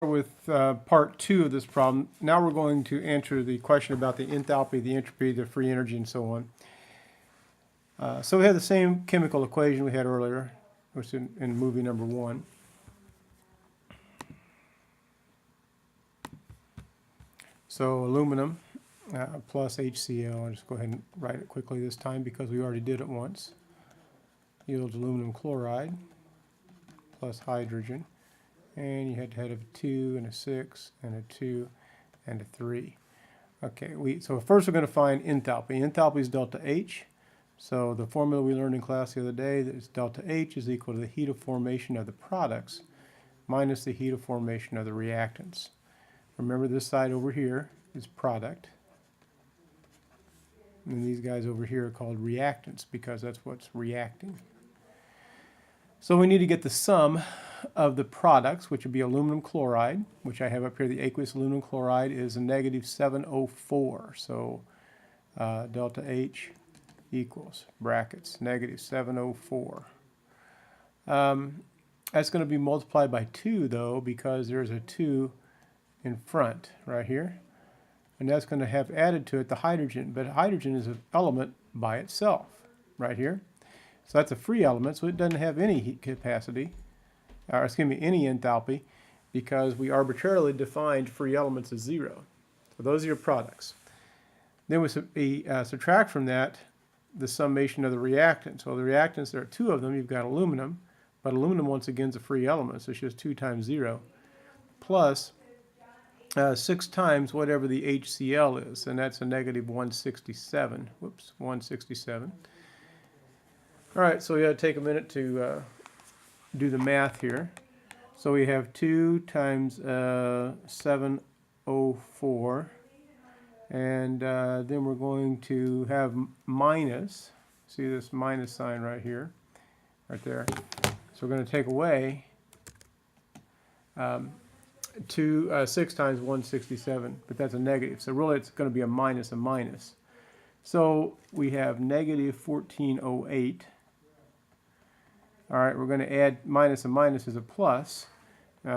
With part 2 of this problem. Now we're going to answer the question about the enthalpy, the entropy, the free energy, and so on. So we have the same chemical equation we had earlier, which is in movie number 1. So aluminum plus HCl, I'll just go ahead and write it quickly this time because we already did it once, yields aluminum chloride plus hydrogen. And you had to have a 2 and a 6 and a 2 and a 3. Okay, so first we're going to find enthalpy. Enthalpy is delta H. So the formula we learned in class the other day is delta H is equal to the heat of formation of the products minus the heat of formation of the reactants. Remember, this side over here is product. And these guys over here are called reactants because that's what's reacting. So we need to get the sum of the products, which would be aluminum chloride, which I have up here. The aqueous aluminum chloride is a negative 704. So delta H equals, brackets, negative 704. That's going to be multiplied by 2, though, because there's a 2 in front right here. And that's going to have added to it the hydrogen. But hydrogen is an element by itself right here. So that's a free element, so it doesn't have any heat capacity, or excuse me, any enthalpy, because we arbitrarily defined free elements as 0. So those are your products. Then we subtract from that the summation of the reactants. So the reactants, there are 2 of them. You've got aluminum, but aluminum once again is a free element, so it's just 2 times 0, plus 6 times whatever the HCl is, and that's a negative 167. Whoops, 167. All right, so we got to take a minute to do the math here. So we have 2 times 704, and then we're going to have minus, see this minus sign right here, right there. So we're going to take away 6 times 167, but that's a negative. So really it's going to be a minus. So we have negative 1408. All right, we're going to add minus and minus is a plus.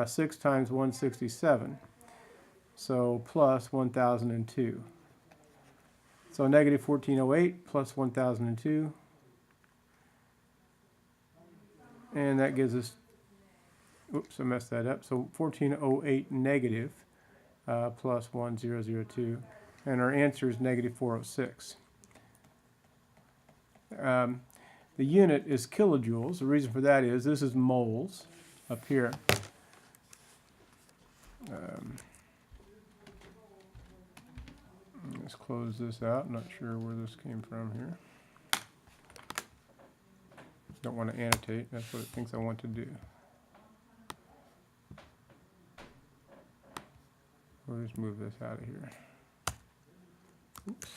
6 times 167. So plus 1002. So negative 1408 plus 1002. And that gives us, oops, I messed that up. So 1408 negative plus 1002. And our answer is negative 406. The unit is kilojoules. The reason for that is this is moles up here. Let's close this out. Not sure where this came from here. Don't want to annotate. That's what it thinks I want to do. We'll just move this out of here. Oops.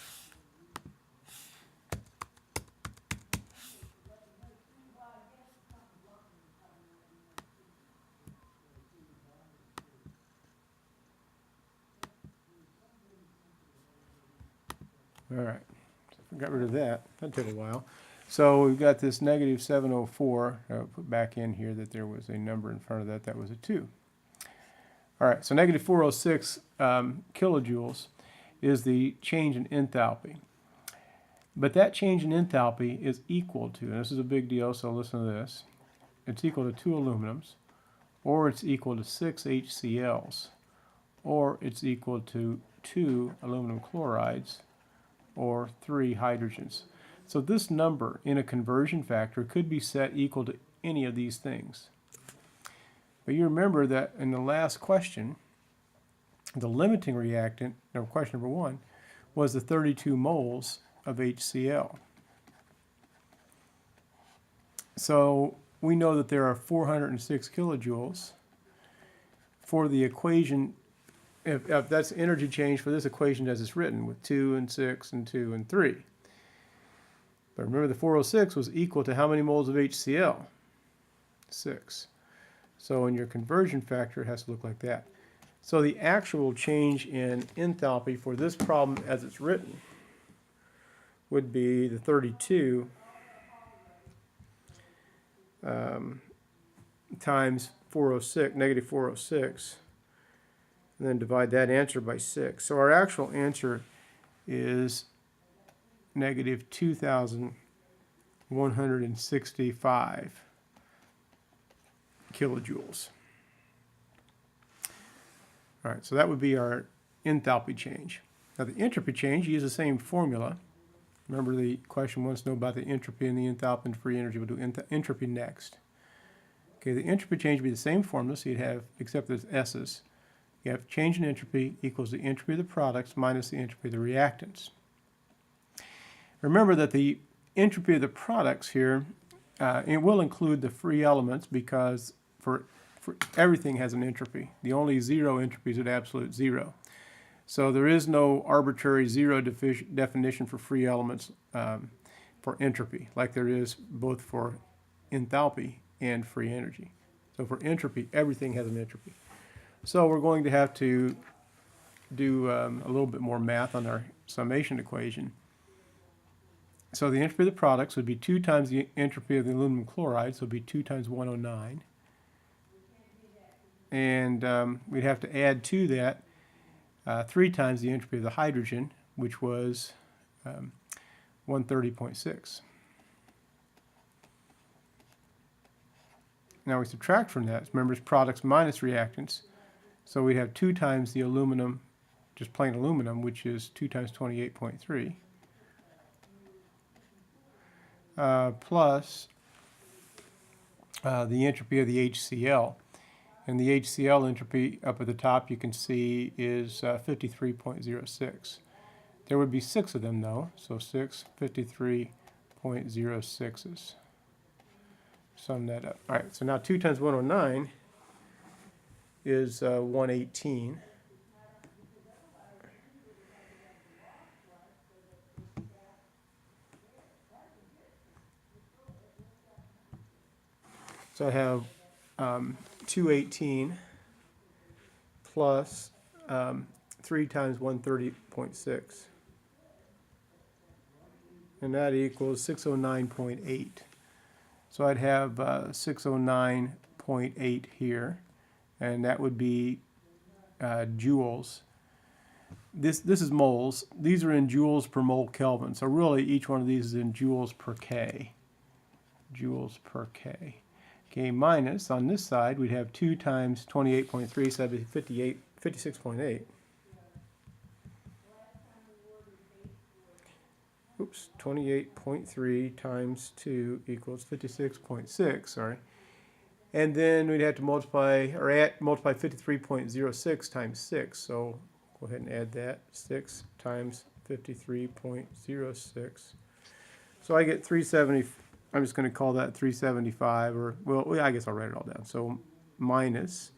All right, so got rid of that. That took a while. So we've got this negative 704. I'll put back in here that there was a number in front of that. That was a 2. All right, so negative 406 kilojoules is the change in enthalpy. But that change in enthalpy is equal to, and this is a big deal, so listen to this. It's equal to 2 aluminums, or it's equal to 6 HCl's, or it's equal to 2 aluminum chlorides, or 3 hydrogens. So this number in a conversion factor could be set equal to any of these things. But you remember that in the last question, the limiting reactant, or question number 1, was the 32 moles of HCl. So we know that there are 406 kilojoules for the equation. If that's energy change for this equation as it's written, with 2 and 6 and 2 and 3. But remember, the 406 was equal to how many moles of HCl? 6. So in your conversion factor, it has to look like that. So the actual change in enthalpy for this problem as it's written would be the 32 times 406, negative 406, and then divide that answer by 6. So our actual answer is negative 2,165 kilojoules. All right, so that would be our enthalpy change. Now the entropy change, you use the same formula. Remember the question wants to know about the entropy and the enthalpy and free energy. We'll do entropy next. Okay, the entropy change would be the same formula, so you'd have, except there's S's. You have change in entropy equals the entropy of the products minus the entropy of the reactants. Remember that the entropy of the products here, it will include the free elements because for everything has an entropy. The only zero entropy is at absolute zero. So there is no arbitrary zero definition for free elements for entropy, like there is both for enthalpy and free energy. So for entropy, everything has an entropy. So we're going to have to do a little bit more math on our summation equation. So the entropy of the products would be 2 times the entropy of the aluminum chloride, so it would be 2 times 109. And we'd have to add to that 3 times the entropy of the hydrogen, which was 130.6. Now we subtract from that. Remember, it's products minus reactants. So we'd have 2 times the aluminum, just plain aluminum, which is 2 times 28.3, plus the entropy of the HCl. And the HCl entropy up at the top you can see is 53.06. There would be 6 of them though, so 6 53.06s. Sum that up. All right, so now 2 times 109 is 118. So I have 218 plus 3 times 130.6. And that equals 609.8. So I'd have 609.8 here, and that would be joules. This is moles. These are in joules per mole Kelvin. So really each one of these is in joules per K. Joules per K. Okay, minus, on this side, we'd have 2 times 28.3, so that'd be 56.8. Oops, 28.3 times 2 equals 56.6, sorry. And then we'd have to multiply 53.06 times 6. So go ahead and add that, 6 times 53.06. So I get 370. I'm just going to call that 375, or, well, I guess I'll write it all down. So minus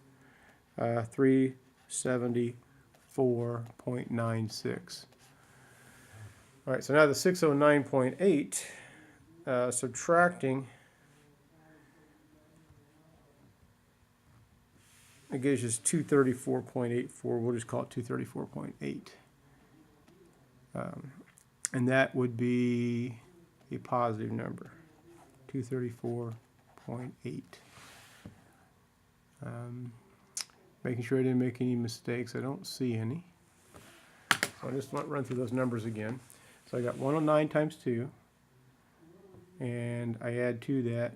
374.96. All right, so now the 609.8, subtracting, it gives us 234.84. We'll just call it 234.8. And that would be a positive number. 234.8. Making sure I didn't make any mistakes. I don't see any. So I just want to run through those numbers again. So I got 109 times 2, and I add to that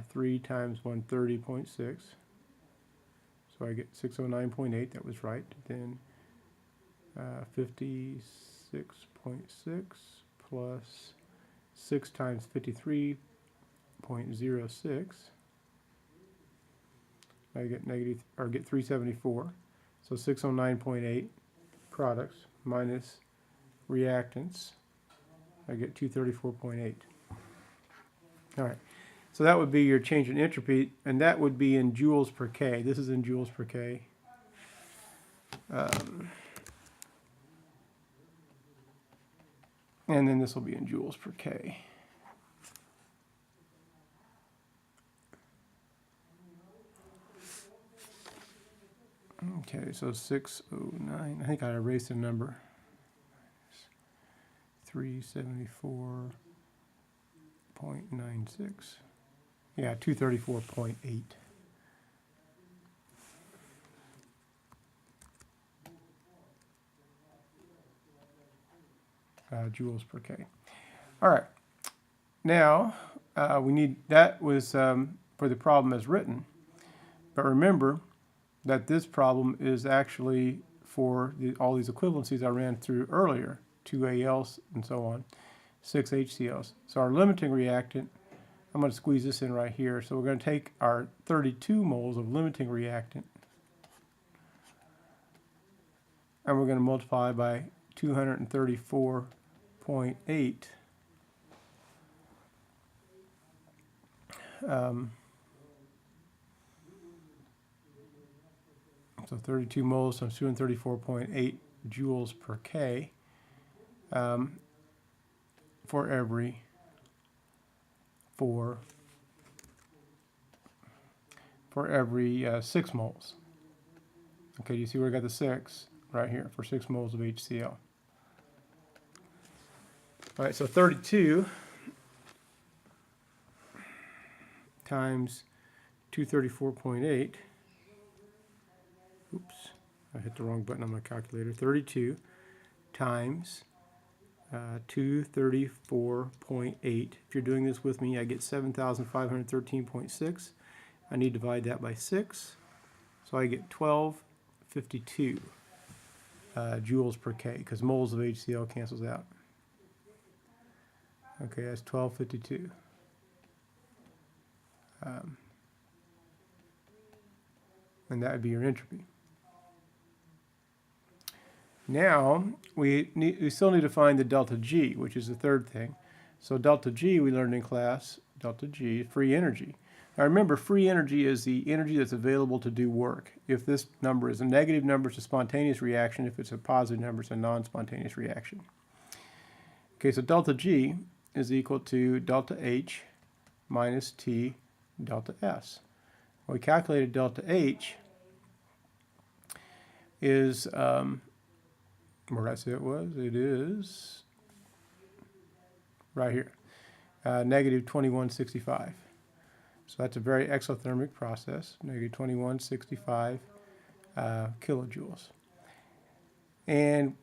3 times 130.6. So I get 609.8. That was right. Then 56.6 plus 6 times 53.06. I get get 374. So 609.8 products minus reactants. I get 234.8. All right. So that would be your change in entropy, and that would be in joules per K. This is in joules per K. And then this will be in joules per K. Okay, so 609. I think I erased a number. 374.96. Yeah, 234.8. joules per K. All right. Now, we need, that was for the problem as written. But remember that this problem is actually for all these equivalencies I ran through earlier, 2 ALs and so on, 6 HCLs. So our limiting reactant, I'm going to squeeze this in right here. So we're going to take our 32 moles of limiting reactant and we're going to multiply by 234.8. So 32 moles times 234.8 joules per K for every 6 moles. Okay, you see where I got the 6 right here for 6 moles of HCl. All right, so 32 times 234.8. Oops, I hit the wrong button on my calculator. 32 times 234.8. If you're doing this with me, I get 7,513.6. I need to divide that by 6. So I get 1252 joules per K, because moles of HCl cancels out. Okay, that's 1252. And that would be your entropy. Now, we still need to find the delta G, which is the third thing. So delta G, we learned in class, delta G, free energy. Now remember, free energy is the energy that's available to do work. If this number is a negative number, it's a spontaneous reaction. If it's a positive number, it's a non-spontaneous reaction. Okay, so delta G is equal to delta H minus T delta S. Well, we calculated delta H is, where did I say it was? It is right here, negative 2165. So that's a very exothermic process, negative 2165 kilojoules. And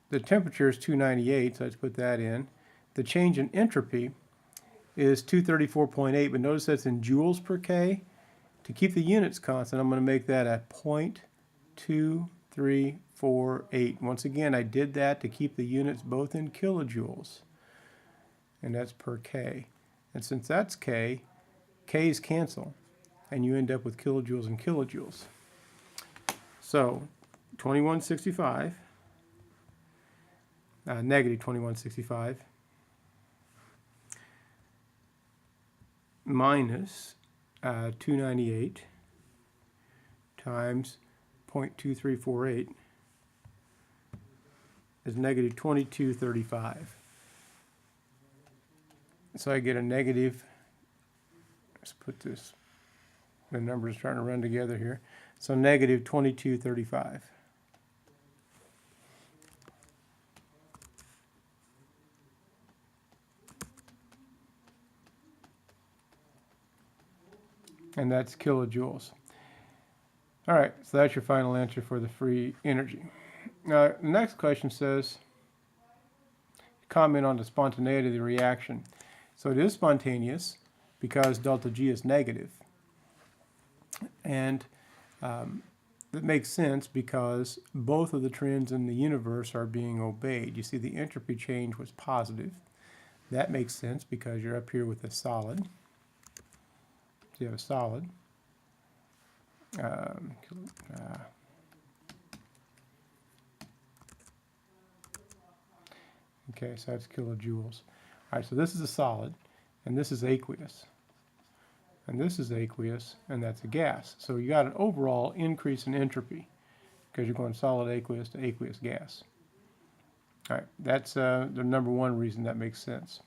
the temperature is 298, so let's put that in. The change in entropy is 234.8, but notice that's in joules per K. To keep the units constant, I'm going to make that a 0.2348. Once again, I did that to keep the units both in kilojoules, and that's per K. And since that's K, K's cancel, and you end up with kilojoules and kilojoules. So 2165, negative 2165, minus 298 times 0.2348 is negative 2235. So I get a negative, let's put this, the numbers trying to run together here. So negative 2235. And that's kilojoules. All right, so that's your final answer for the free energy. Now, the next question says, comment on the spontaneity of the reaction. So it is spontaneous because delta G is negative. And that makes sense because both of the trends in the universe are being obeyed. You see the entropy change was positive. That makes sense because you're up here with a solid. So you have a solid. Okay, so that's kilojoules. All right, so this is a solid, and this is aqueous. And this is aqueous, and that's a gas. So you got an overall increase in entropy because you're going solid aqueous to aqueous gas. All right, that's the number one reason that makes sense.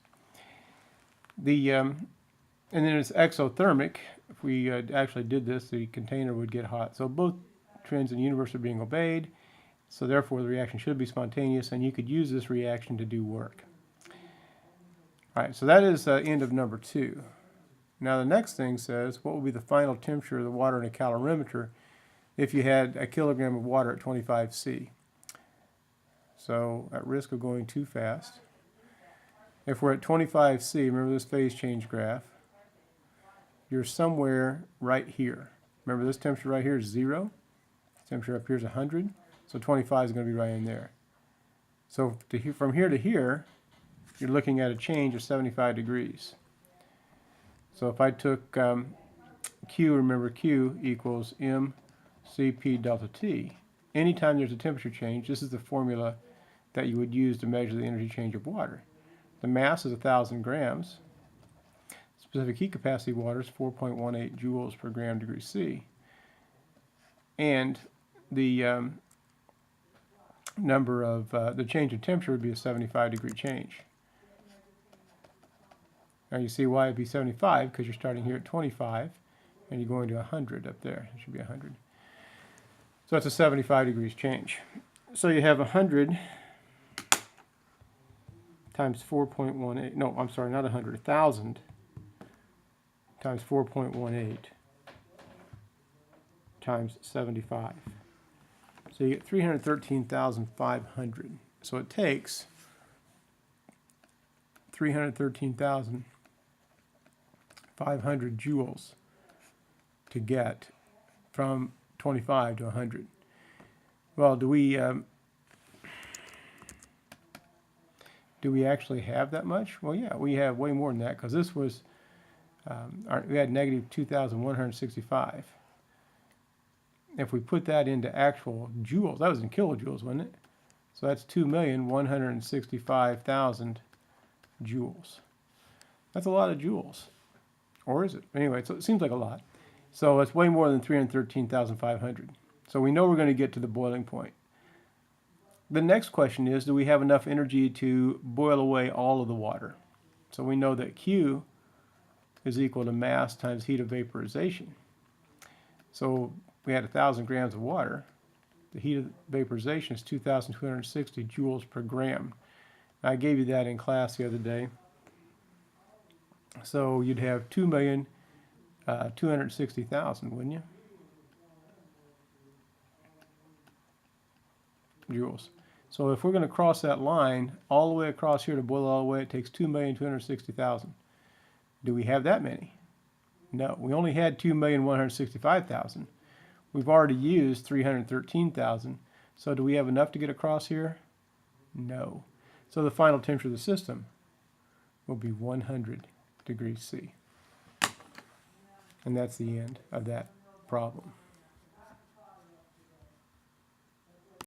And then it's exothermic. If we actually did this, the container would get hot. So both trends in the universe are being obeyed. So therefore, the reaction should be spontaneous, and you could use this reaction to do work. All right, so that is end of number 2. Now the next thing says, what will be the final temperature of the water in a calorimeter if you had a kilogram of water at 25 C? So at risk of going too fast, If we're at 25C, remember this phase change graph, you're somewhere right here. Remember this temperature right here is 0. Temperature up here is 100. So 25 is going to be right in there. So from here to here, you're looking at a change of 75 degrees. So if I took Q, remember Q equals mCp delta T. Anytime there's a temperature change, this is the formula that you would use to measure the energy change of water. The mass is 1,000 grams. Specific heat capacity of water is 4.18 joules per gram degree C. And the number of the change in temperature would be a 75-degree change. Now you see why it'd be 75, because you're starting here at 25 and you're going to 100 up there. It should be 100. So it's a 75 degrees change. So you have 100 times 4.18, no, I'm sorry, not 100, 1,000 times 4.18 times 75. So you get 313,500. So it takes 313,500 joules to get from 25 to 100. Well, do we actually have that much? Well, yeah, we have way more than that, because this was, we had negative 2,165. If we put that into actual joules, that was in kilojoules, wasn't it? So that's 2,165,000 joules. That's a lot of joules. Or is it? Anyway, so it seems like a lot. So it's way more than 313,500. So we know we're going to get to the boiling point. The next question is, do we have enough energy to boil away all of the water? So we know that Q is equal to mass times heat of vaporization. So we had 1,000 grams of water. The heat of vaporization is 2,260 joules per gram. I gave you that in class the other day. So you'd have 2,260,000, wouldn't you? Joules. So if we're going to cross that line all the way across here to boil all the way, it takes 2,260,000. Do we have that many? No, we only had 2,165,000. We've already used 313,000. So do we have enough to get across here? No. So the final temperature of the system will be 100 degrees C. And that's the end of that problem.